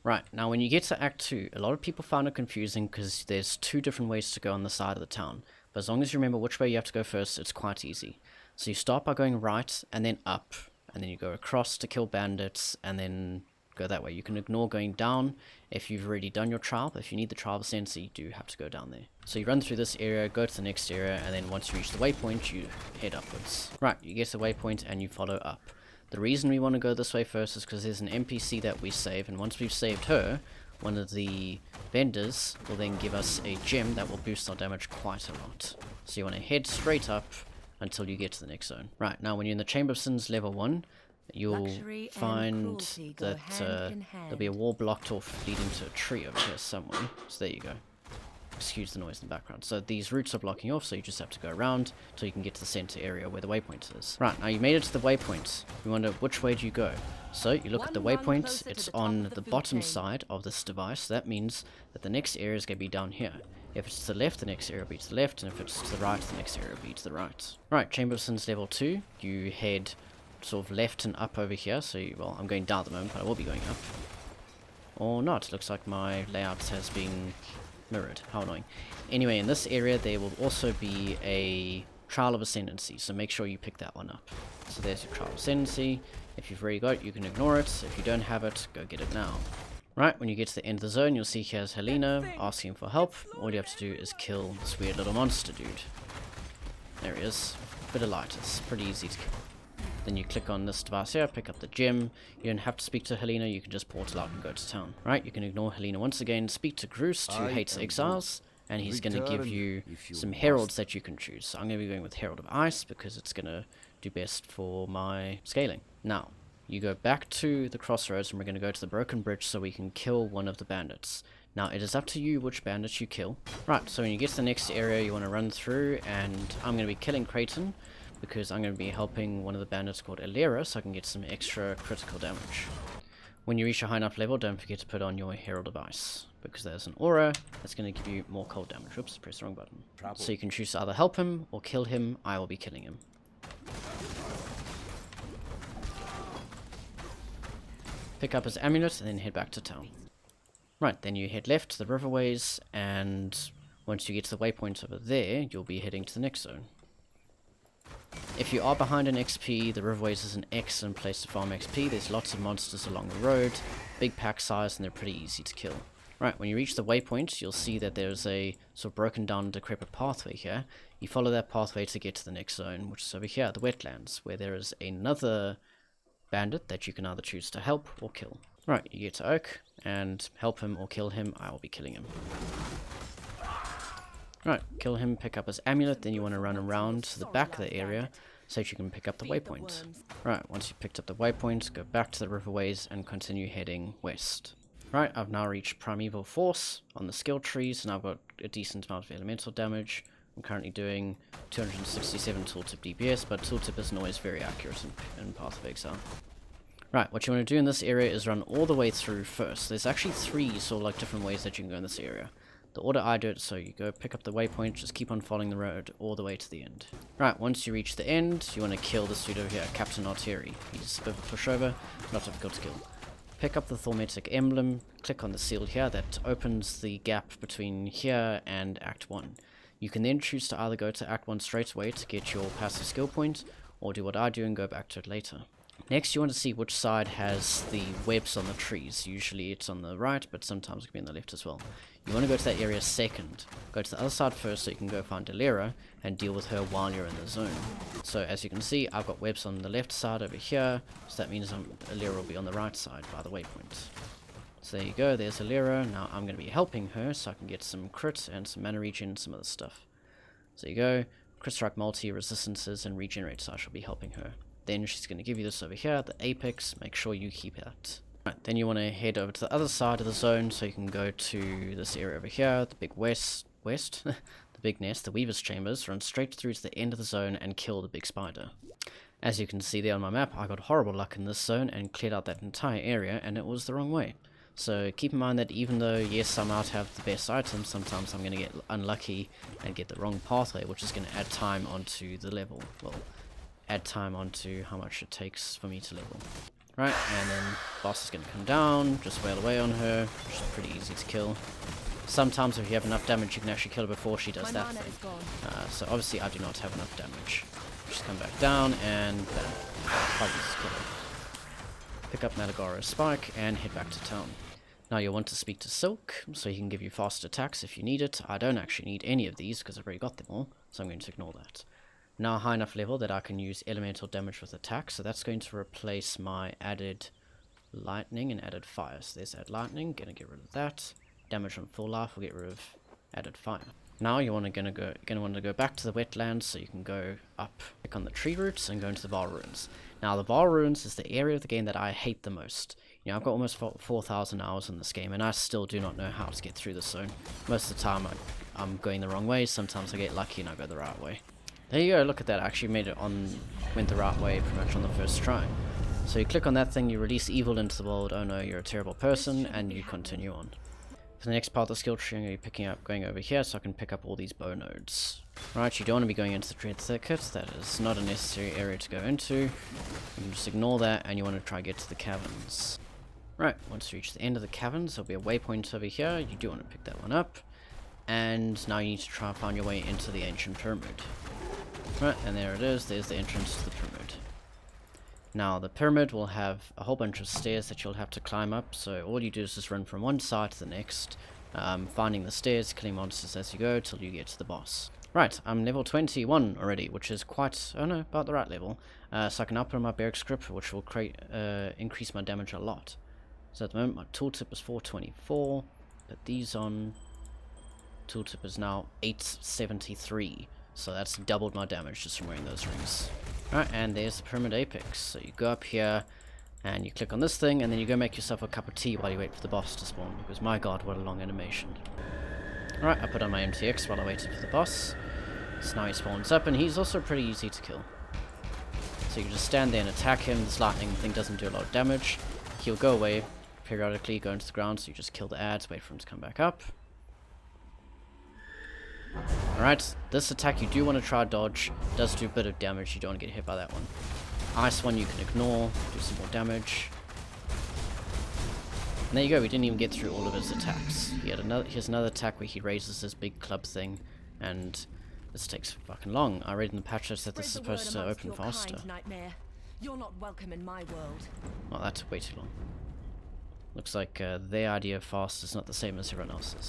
Right, now when you get to Act 2, a lot of people find it confusing because there's 2 different ways to go on the side of the town. But as long as you remember which way you have to go first, it's quite easy. So you start by going right, and then up, and then you go across to kill bandits, and then go that way. You can ignore going down if you've already done your trial, but if you need the trial of Ascendancy, you do have to go down there. So you run through this area, go to the next area, and then once you reach the waypoint, you head upwards. Right, you get to the waypoint and you follow up. The reason we want to go this way first is because there's an NPC that we save, and once we've saved her, one of the vendors will then give us a gem that will boost our damage quite a lot. So you want to head straight up until you get to the next zone. Right, now when you're in the Chamber of Sins level 1, you'll find that there'll be a wall blocked off leading to a tree over here somewhere. So there you go. Excuse the noise in the background. So these routes are blocking off, so you just have to go around till you can get to the center area where the waypoint is. Right, now you made it to the waypoint. You wonder which way do you go? So you look at the waypoint, it's on the bottom side of this device. So that means that the next area is going to be down here. If it's to the left, the next area will be to the left, and if it's to the right, the next area will be to the right. Right, Chamber of Sins level 2, you head sort of left and up over here. So well, I'm going down at the moment, but I will be going up. Or not, it looks like my layout has been mirrored. How annoying. Anyway, in this area there will also be a Trial of Ascendancy, so make sure you pick that one up. So there's your Trial of Ascendancy. If you've already got it, you can ignore it. If you don't have it, go get it now. Right, when you get to the end of the zone, you'll see here's Helena asking for help. All you have to do is kill this weird little monster dude. There he is. Bit of light. It's pretty easy to kill. Then you click on this device here, pick up the gem. You don't have to speak to Helena, you can just portal out and go to town. Right, you can ignore Helena once again, speak to Groose, who hates exiles, and he's going to give you some heralds that you can choose. So I'm going to be going with Herald of Ice, because it's going to do best for my scaling. Now, you go back to the crossroads, and we're going to go to the broken bridge so we can kill one of the bandits. Now, it is up to you which bandits you kill. Right, so when you get to the next area, you want to run through, and I'm going to be killing Creighton, because I'm going to be helping one of the bandits called Elera, so I can get some extra critical damage. When you reach a high enough level, don't forget to put on your Herald of Ice, because there's an aura that's going to give you more cold damage. Oops, press the wrong button. So you can choose to either help him or kill him. I will be killing him. Pick up his amulet and then head back to town. Right, then you head left to the Riverways, and once you get to the waypoint over there, you'll be heading to the next zone. If you are behind in XP, the Riverways is an excellent place to farm XP. There's lots of monsters along the road, big pack size, and they're pretty easy to kill. Right, when you reach the waypoint, you'll see that there's a sort of broken down, decrepit pathway here. You follow that pathway to get to the next zone, which is over here, the Wetlands, where there is another bandit that you can either choose to help or kill. Right, you get to Oak, and help him or kill him. I will be killing him. Right, kill him, pick up his amulet, then you want to run around to the back of the area so that you can pick up the waypoint. Right, once you've picked up the waypoint, go back to the Riverways and continue heading west. Right, I've now reached Primeval Force on the skill trees, and I've got a decent amount of elemental damage. I'm currently doing 267 tooltip DPS, but tooltip isn't always very accurate in Path of Exile. Right, what you want to do in this area is run all the way through first. There's actually 3 sort of like different ways that you can go in this area. The order I do it, so you go pick up the waypoint, just keep on following the road all the way to the end. Right, once you reach the end, you want to kill this dude over here, Captain Arteri. He's a bit of a pushover, not difficult to kill. Pick up the Thaumatic Emblem, click on the seal here, that opens the gap between here and Act 1. You can then choose to either go to Act 1 straight away to get your passive skill point, or do what I do and go back to it later. Next, you want to see which side has the webs on the trees. Usually it's on the right, but sometimes it can be on the left as well. You want to go to that area second. Go to the other side first so you can go find Delera and deal with her while you're in the zone. So as you can see, I've got webs on the left side over here, so that means Delera will be on the right side by the waypoint. So there you go, there's Delera. Now I'm going to be helping her so I can get some crit and some mana regen and some other stuff. So there you go, crit strike multi, resistances and regenerate, so I shall be helping her. Then she's going to give you this over here, the apex, make sure you keep that. Right, then you want to head over to the other side of the zone so you can go to this area over here, the big west, the big nest, the Weaver's Chambers, run straight through to the end of the zone and kill the big spider. As you can see there on my map, I got horrible luck in this zone and cleared out that entire area, and it was the wrong way. So keep in mind that even though, yes, I might have the best items, sometimes I'm going to get unlucky and get the wrong pathway, which is going to add time onto the level. Well, add time onto how much it takes for me to level. Right, and then boss is going to come down, just wail away on her, which is pretty easy to kill. Sometimes if you have enough damage, you can actually kill her before she does that thing. So obviously I do not have enough damage. Just come back down, and bam. Quite easy to kill her. Pick up Malagara's Spike, and head back to town. Now you'll want to speak to Silk, so he can give you fast attacks if you need it. I don't actually need any of these, because I've already got them all, so I'm going to ignore that. Now a high enough level that I can use elemental damage with attack, so that's going to replace my added lightning and added fire. So there's add lightning, gonna get rid of that. Damage on full life will get rid of added fire. Now you're gonna want to go back to the wetlands, so you can go up, click on the tree roots, and go into the Val Ruins. Now the Val Ruins is the area of the game that I hate the most. You know, I've got almost 4,000 hours in this game, and I still do not know how to get through this zone. Most of the time I'm going the wrong way. Sometimes I get lucky and I go the right way. There you go, look at that, I actually went the right way pretty much on the first try. So you click on that thing, you release evil into the world, oh no, you're a terrible person, and you continue on. For the next part of the skill tree, I'm going to be going over here so I can pick up all these bow nodes. Right, you don't want to be going into the Dread Thicket, that is not a necessary area to go into. You can just ignore that, and you want to try to get to the caverns. Right, once you reach the end of the caverns, there'll be a waypoint over here, you do want to pick that one up. And now you need to try and find your way into the ancient pyramid. Right, and there it is, there's the entrance to the pyramid. Now, the pyramid will have a whole bunch of stairs that you'll have to climb up, so all you do is just run from one side to the next, finding the stairs, killing monsters as you go, till you get to the boss. Right, I'm level 21 already, which is quite, oh no, about the right level. So I can upload my Barrack script, which will increase my damage a lot. So at the moment, my tooltip is 424, but these on tooltip is now 873. So that's doubled my damage just from wearing those rings. Alright, and there's the pyramid apex. So you go up here, and you click on this thing, and then you go make yourself a cup of tea while you wait for the boss to spawn, because my god, what a long animation. Alright, I put on my MTX while I waited for the boss. So now he spawns up, and he's also pretty easy to kill. So you can just stand there and attack him. This lightning thing doesn't do a lot of damage. He'll go away periodically, go into the ground, so you just kill the ads, wait for him to come back up. Alright, this attack you do want to try dodge, does do a bit of damage, you don't want to get hit by that one. Ice one you can ignore, do some more damage. And there you go, we didn't even get through all of his attacks. Here's another attack where he raises this big club thing, and this takes fucking long. I read in the patch notes that this is supposed to open faster. You're not welcome in my world. Well, that took way too long. Looks like their idea of fast is not the same as everyone else's.